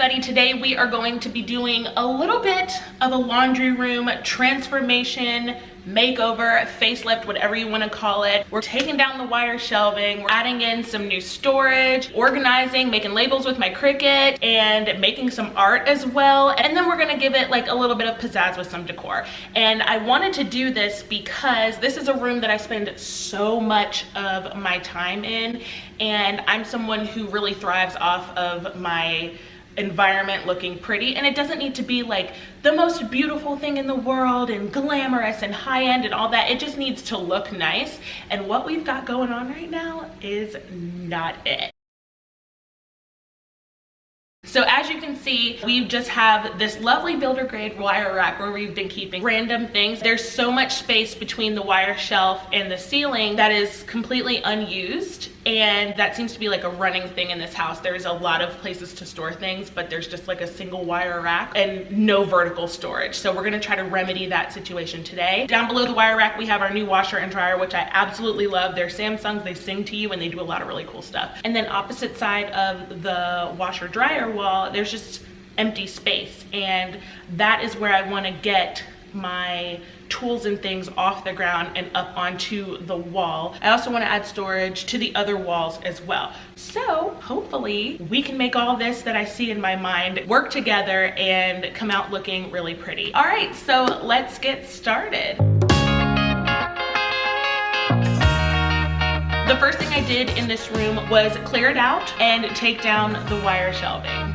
everybody. Today we are going to be doing a little bit of a laundry room transformation, makeover, facelift, whatever you want to call it. We're taking down the wire shelving, we're adding in some new storage, organizing, making labels with my Cricut, and making some art as well. And then we're gonna give it like a little bit of pizzazz with some decor. And I wanted to do this because this is a room that I spend so much of my time in, and I'm someone who really thrives off of my environment looking pretty, and it doesn't need to be like the most beautiful thing in the world and glamorous and high-end and all that. It just needs to look nice, and what we've got going on right now is not it. So as you can see, we just have this lovely builder grade wire rack where we've been keeping random things. There's so much space between the wire shelf and the ceiling that is completely unused, and that seems to be like a running thing in this house. There's a lot of places to store things, but there's just like a single wire rack and no vertical storage. So we're gonna try to remedy that situation today. Down below the wire rack, we have our new washer and dryer, which I absolutely love. They're Samsungs, they sing to you, and they do a lot of really cool stuff. And then opposite side of the washer dryer wall, there's just empty space, and that is where I want to get my tools and things off the ground and up onto the wall. I also want to add storage to the other walls as well. So hopefully we can make all this that I see in my mind work together and come out looking really pretty. All right, so let's get started. The first thing I did in this room was clear it out and take down the wire shelving.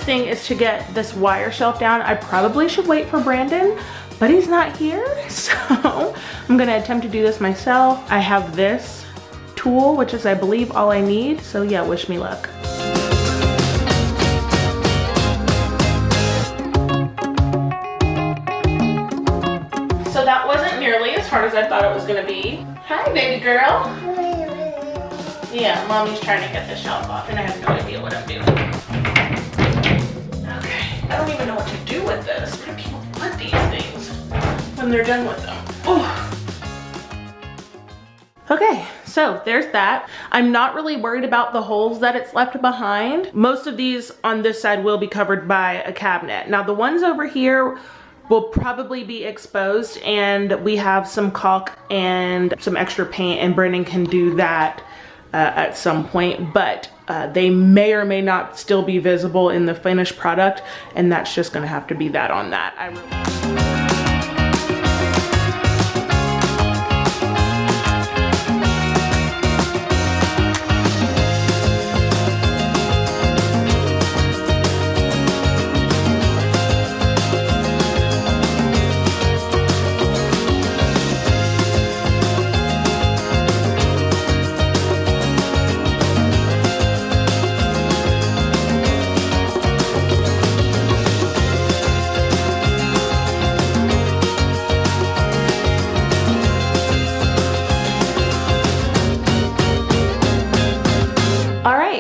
Is to get this wire shelf down. I probably should wait for Brandon, but he's not here, so I'm gonna attempt to do this myself. I have this tool, which is I believe all I need, so yeah, wish me luck. So that wasn't nearly as hard as I thought it was gonna be. Hi, baby girl. Yeah, mommy's trying to get the shelf off, and I have no idea what I'm doing. I don't even know what to do with this. Where do people put these things when they're done with them? Oh. Okay, so there's that. I'm not really worried about the holes that it's left behind. Most of these on this side will be covered by a cabinet. Now the ones over here will probably be exposed, and we have some caulk and some extra paint, and Brandon can do that at some point, but they may or may not still be visible in the finished product, and that's just gonna have to be that on that.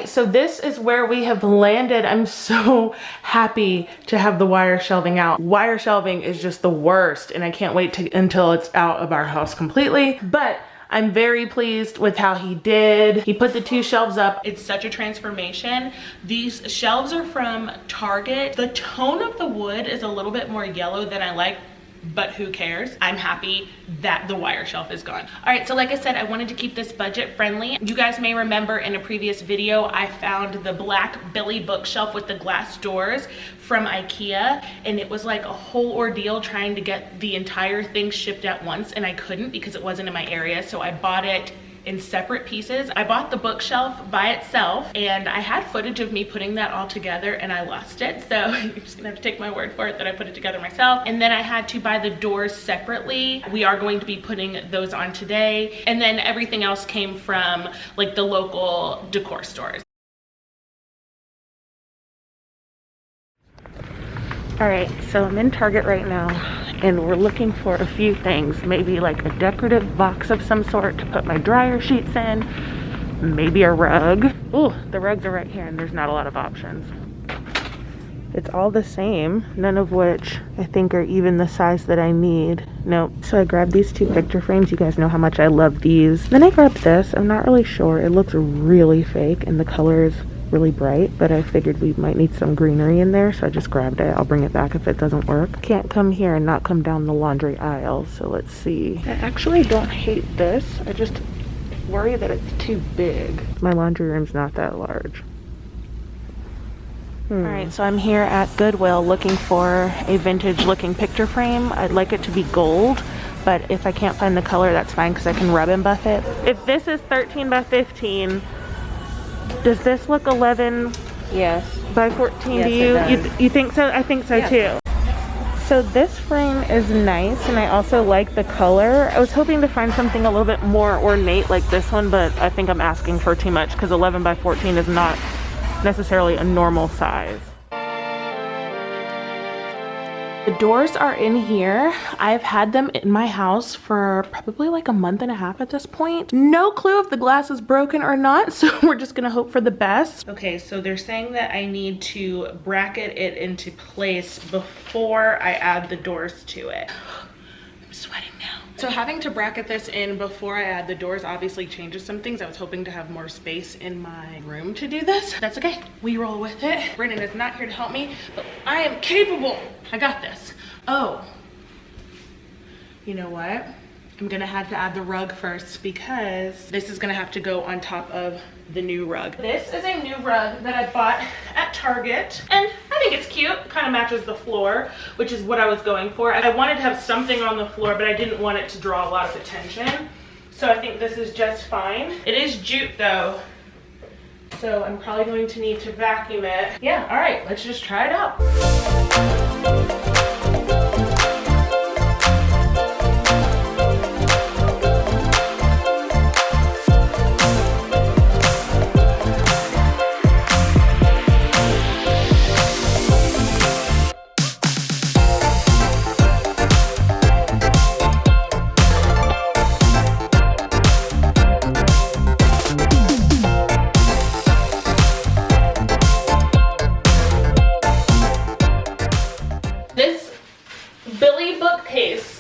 So this is where we have landed. I'm so happy to have the wire shelving out. Wire shelving is just the worst, and I can't wait until it's out of our house completely. But I'm very pleased with how he did. He put the two shelves up. It's such a transformation. These shelves are from Target. The tone of the wood is a little bit more yellow than I like, but who cares? I'm happy that the wire shelf is gone. All right, so like I said, I wanted to keep this budget friendly. You guys may remember in a previous video, I found the black Billy bookshelf with the glass doors from IKEA, and it was like a whole ordeal trying to get the entire thing shipped at once, and I couldn't because it wasn't in my area, so I bought it in separate pieces. I bought the bookshelf by itself and I had footage of me putting that all together and I lost it. So you're just gonna have to take my word for it that I put it together myself. And then I had to buy the doors separately. We are going to be putting those on today. And then everything else came from like the local decor stores. All right, so I'm in Target right now and we're looking for a few things. Maybe like a decorative box of some sort to put my dryer sheets in. Maybe a rug. Oh, the rugs are right here and there's not a lot of options. It's all the same, none of which I think are even the size that I need. Nope. So I grabbed these two picture frames. You guys know how much I love these. Then I grabbed this. I'm not really sure. It looks really fake and the color is really bright, but I figured we might need some greenery in there, so I just grabbed it. I'll bring it back if it doesn't work. Can't come here and not come down the laundry aisle, so let's see. I actually don't hate this. I just worry that it's too big. My laundry room's not that large. All right, so I'm here at Goodwill looking for a vintage looking picture frame. I'd like it to be gold, but if I can't find the color, that's fine because I can rub and buff it. If this is 13 by 15, does this look 11 Yes. by 14 Yes, to you? it does. You think so? I think so too. So this frame is nice and I also like the color. I was hoping to find something a little bit more ornate like this one, but I think I'm asking for too much because 11 by 14 is not necessarily a normal size. The doors are in here. I've had them in my house for probably like a month and a half at this point. No clue if the glass is broken or not, so we're just gonna hope for the best. Okay, so they're saying that I need to bracket it into place before I add the doors to it. I'm sweating now. So having to bracket this in before I add the doors obviously changes some things. I was hoping to have more space in my room to do this. That's okay, we roll with it. Brandon is not here to help me, but I am capable. I got this. Oh, you know what? I'm gonna have to add the rug first because this is gonna have to go on top of the new rug. This is a new rug that I bought at Target and I think it's cute. It kind of matches the floor, which is what I was going for. I wanted to have something on the floor, but I didn't want it to draw a lot of attention. So I think this is just fine. It is jute though, so I'm probably going to need to vacuum it. Yeah, all right, let's just try it out.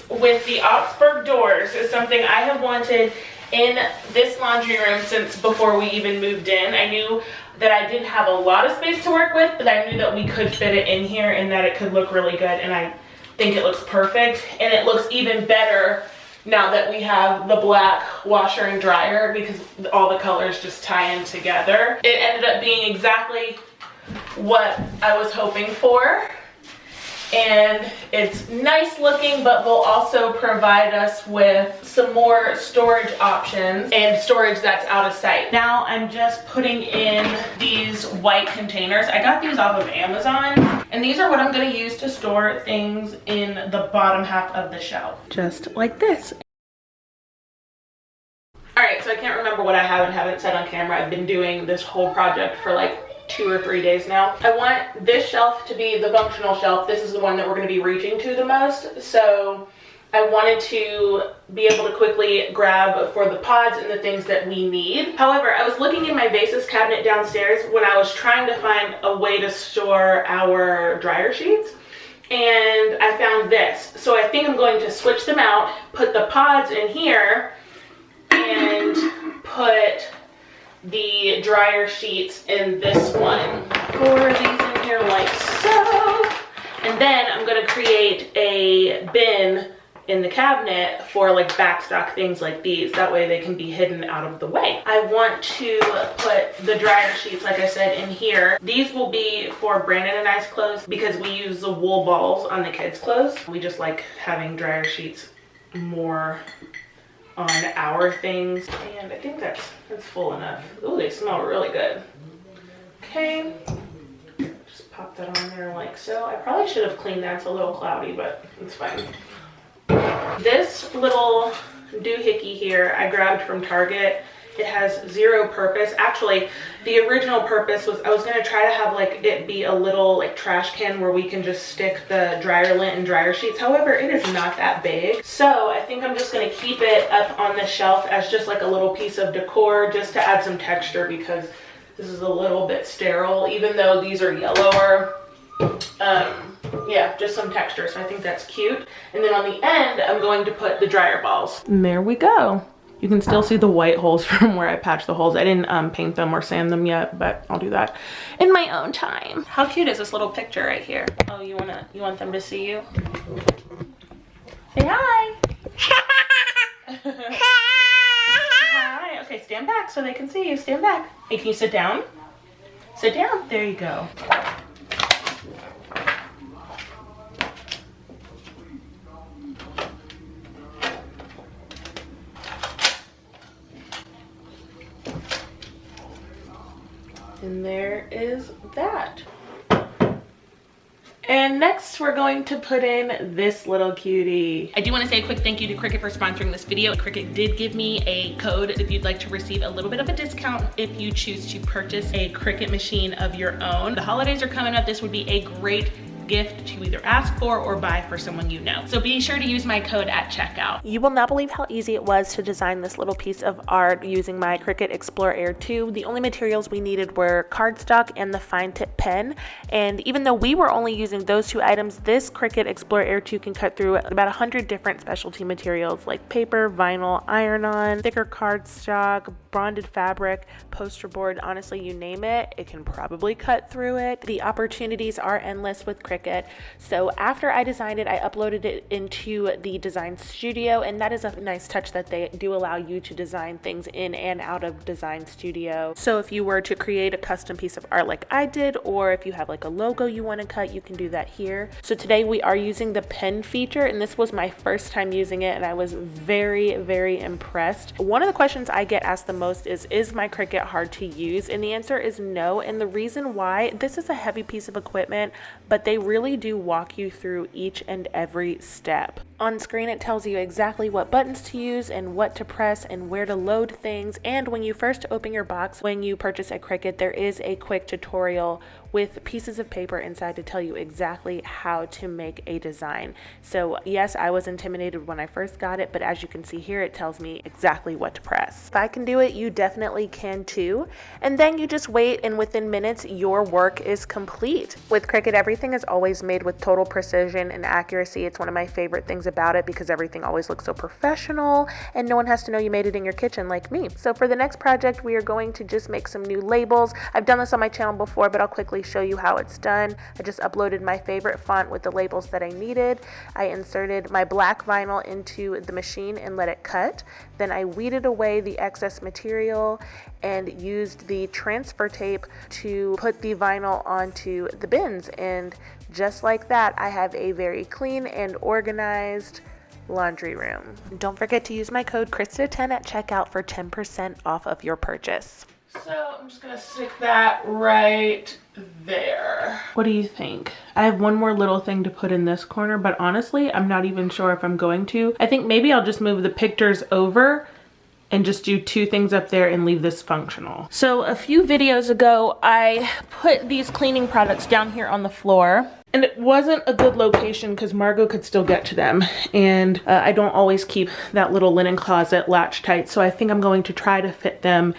With the Augsburg doors is something I have wanted in this laundry room since before we even moved in. I knew that I didn't have a lot of space to work with, but I knew that we could fit it in here and that it could look really good, and I think it looks perfect. And it looks even better now that we have the black washer and dryer because all the colors just tie in together. It ended up being exactly what I was hoping for. And it's nice looking, but will also provide us with some more storage options and storage that's out of sight. Now I'm just putting in these white containers. I got these off of Amazon, and these are what I'm going to use to store things in the bottom half of the shelf. Just like this. Alright, so I can't remember what I have and haven't said on camera. I've been doing this whole project for like 2 or 3 days now. I want this shelf to be the functional shelf. This is the one that we're going to be reaching to the most. So I wanted to be able to quickly grab for the pods and the things that we need. However, I was looking in my vases cabinet downstairs when I was trying to find a way to store our dryer sheets, and I found this. So I think I'm going to switch them out, put the pods in here, and put the dryer sheets in this one. Pour these in here like so. And then I'm going to create a bin in the cabinet for like backstock things like these. That way they can be hidden out of the way. I want to put the dryer sheets, like I said, in here. These will be for Brandon and I's clothes because we use the wool balls on the kids' clothes. We just like having dryer sheets more on our things. And I think that's full enough. Oh, they smell really good. Okay, just pop that on there like so. I probably should have cleaned that. It's a little cloudy, but it's fine. This little doohickey here I grabbed from Target. It has zero purpose. Actually, the original purpose was I was gonna try to have like it be a little like trash can where we can just stick the dryer lint and dryer sheets. However, it is not that big. So I think I'm just gonna keep it up on the shelf as just like a little piece of decor just to add some texture, because this is a little bit sterile, even though these are yellower. Yeah, just some texture. So I think that's cute. And then on the end, I'm going to put the dryer balls. And there we go. You can still see the white holes from where I patched the holes. I didn't paint them or sand them yet, but I'll do that in my own time. How cute is this little picture right here? Oh, you want them to see you? Say hi. Hi. Okay, stand back so they can see you. Stand back. Hey, can you sit down? Sit down. There you go. And there is that. And next we're going to put in this little cutie. I do want to say a quick thank you to Cricut for sponsoring this video. Cricut did give me a code if you'd like to receive a little bit of a discount if you choose to purchase a Cricut machine of your own. The holidays are coming up. This would be a great gift to either ask for or buy for someone you know. So be sure to use my code at checkout. You will not believe how easy it was to design this little piece of art using my Cricut Explore Air 2. The only materials we needed were cardstock and the fine tip pen. And even though we were only using those two items, this Cricut Explore Air 2 can cut through about 100 different specialty materials like paper, vinyl, iron-on, thicker cardstock, bonded fabric, poster board. Honestly, you name it, it can probably cut through it. The opportunities are endless with Cricut. So after I designed it, I uploaded it into the design studio, and that is a nice touch that they do allow you to design things in and out of design studio. So if you were to create a custom piece of art like I did, or if you have like a logo you want to cut, you can do that here. So today we are using the pen feature, and this was my first time using it, and I was very, very impressed. One of the questions I get asked the most is my Cricut hard to use? And the answer is no. And the reason why, this is a heavy piece of equipment, but they really do walk you through each and every step. On screen, it tells you exactly what buttons to use and what to press and where to load things. And when you first open your box, when you purchase a Cricut, there is a quick tutorial with pieces of paper inside to tell you exactly how to make a design. So yes, I was intimidated when I first got it, but as you can see here, it tells me exactly what to press. If I can do it, you definitely can too. And then you just wait, and within minutes, your work is complete. With Cricut, everything is always made with total precision and accuracy. It's one of my favorite things about it because everything always looks so professional and no one has to know you made it in your kitchen like me. So for the next project, we are going to just make some new labels. I've done this on my channel before, but I'll quickly show you how it's done. I just uploaded my favorite font with the labels that I needed. I inserted my black vinyl into the machine and let it cut. Then I weeded away the excess material and used the transfer tape to put the vinyl onto the bins. And just like that, I have a very clean and organized laundry room. Don't forget to use my code Krista10 at checkout for 10% off of your purchase. So I'm just gonna stick that right there. What do you think? I have one more little thing to put in this corner, but honestly, I'm not even sure if I'm going to. I think maybe I'll just move the pictures over and just do two things up there and leave this functional. So a few videos ago, I put these cleaning products down here on the floor. And it wasn't a good location because Margot could still get to them. And I don't always keep that little linen closet latched tight. So I think I'm going to try to fit them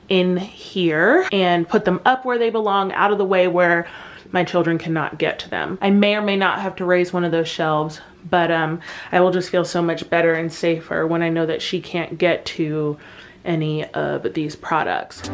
in here and put them up where they belong, out of the way where my children cannot get to them. I may or may not have to raise one of those shelves, but I will just feel so much better and safer when I know that she can't get to any of these products.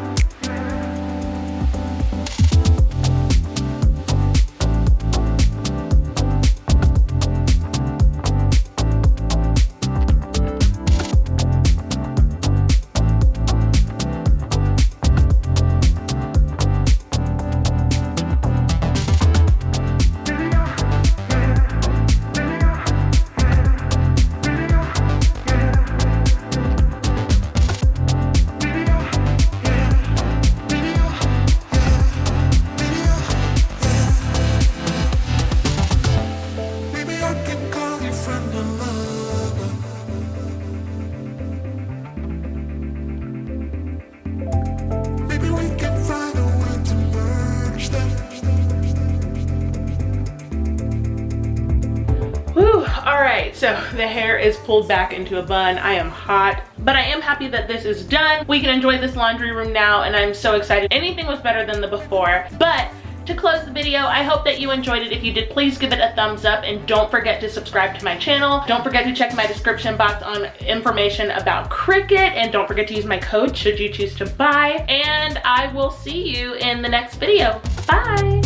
so the hair is pulled back into a bun. I am hot, but I am happy that this is done. We can enjoy this laundry room now, and I'm so excited. Anything was better than the before. But to close the video, I hope that you enjoyed it. If you did, please give it a thumbs up, and don't forget to subscribe to my channel. Don't forget to check my description box on information about Cricut, and don't forget to use my code should you choose to buy. And I will see you in the next video. Bye.